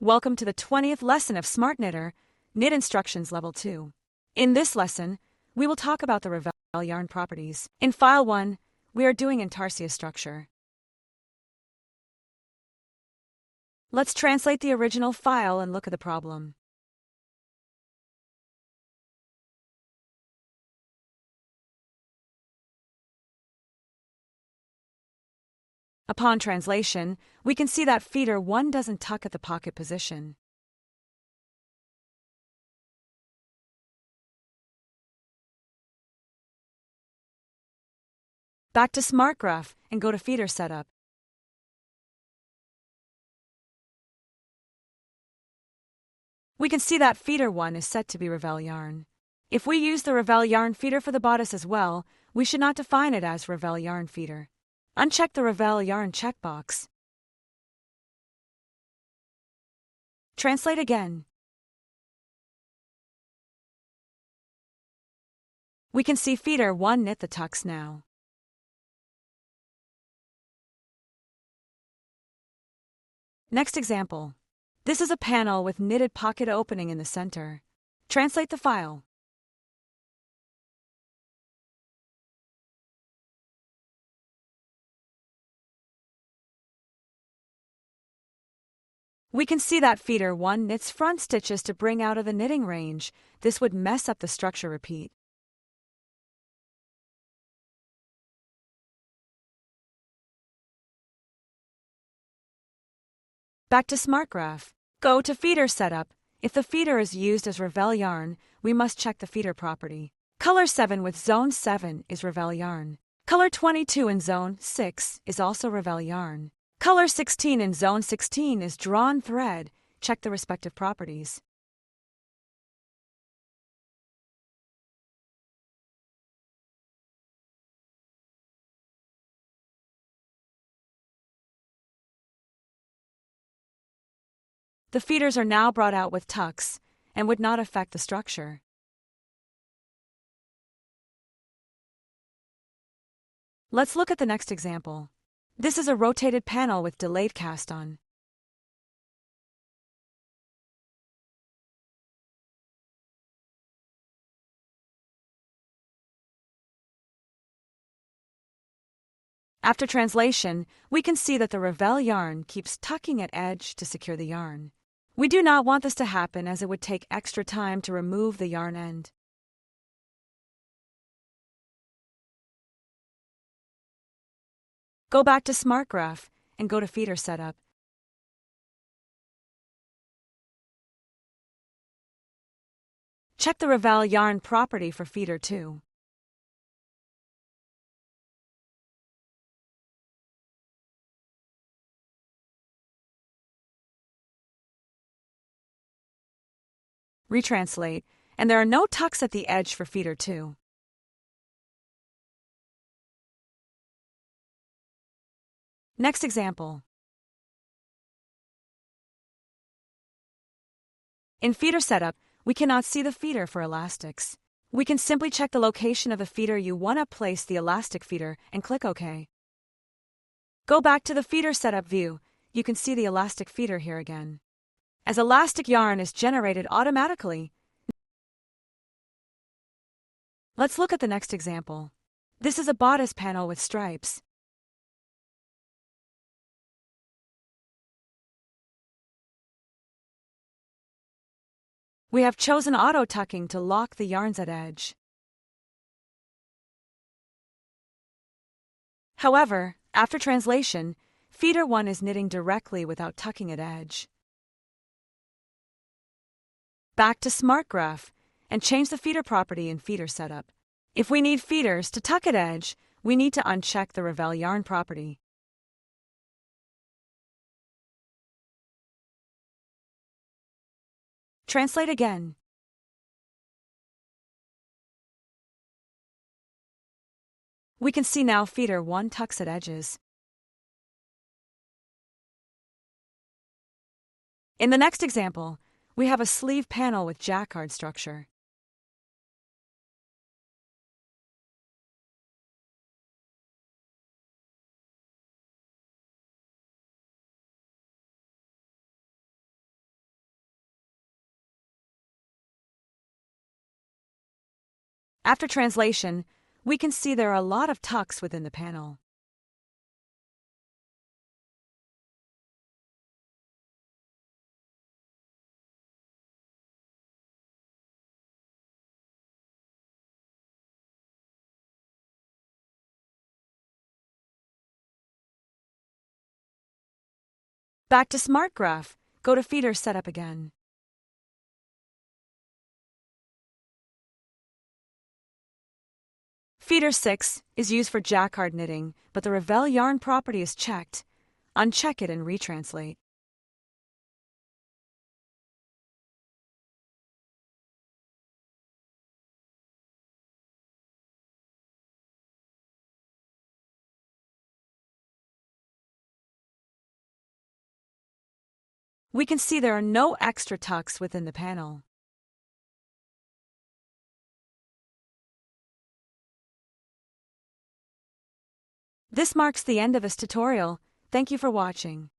Welcome to the 20th lesson of SmartKnitter, Knit Instructions Level 2. In this lesson, we will talk about the Ravel Yarn Properties. In File 1, we are doing intarsia structure. Let's translate the original file and look at the problem. Upon translation, we can see that feeder 1 doesn't tuck at the pocket position. Back to SmartGraph and go to Feeder Setup. We can see that feeder 1 is set to be Ravel Yarn. If we use the Ravel Yarn feeder for the bodice as well, we should not define it as Ravel Yarn feeder. Uncheck the Ravel Yarn checkbox. Translate again. We can see feeder 1 knit the tucks now. Next example. This is a panel with knitted pocket opening in the center. Translate the file. We can see that feeder 1 knits front stitches to bring out of the knitting range. This would mess up the structure repeat. Back to SmartGraph. Go to Feeder Setup. If the feeder is used as Ravel Yarn, we must check the feeder property. Color 7 with Zone 7 is Ravel Yarn. Color 22 in Zone 6 is also Ravel Yarn. Color 16 in Zone 16 is Drawn Thread. Check the respective properties. The feeders are now brought out with tucks and would not affect the structure. Let's look at the next example. This is a rotated panel with delayed cast on. After translation, we can see that the Ravel yarn keeps tucking at edge to secure the yarn. We do not want this to happen as it would take extra time to remove the yarn end. Go back to SmartGraph and go to Feeder Setup. Check the Ravel Yarn property for feeder 2. Retranslate, and there are no tucks at the edge for feeder 2. Next example. In Feeder Setup, we cannot see the feeder for elastics. We can simply check the location of the feeder you want to place the elastic feeder and click OK. Go back to the Feeder Setup view. You can see the elastic feeder here again. As elastic yarn is generated automatically. Let's look at the next example. This is a bodice panel with stripes. We have chosen auto tucking to lock the yarns at edge. However, after translation, feeder 1 is knitting directly without tucking at edge. Back to SmartGraph and change the feeder property in Feeder Setup. If we need feeders to tuck at edge, we need to uncheck the Ravel Yarn property. Translate again. We can see now feeder 1 tucks at edges. In the next example, we have a sleeve panel with jacquard structure. After translation, we can see there are a lot of tucks within the panel. Back to SmartGraph. Go to Feeder Setup again. Feeder 6 is used for jacquard knitting, but the Ravel Yarn property is checked. Uncheck it and retranslate. We can see there are no extra tucks within the panel. This marks the end of this tutorial. Thank you for watching.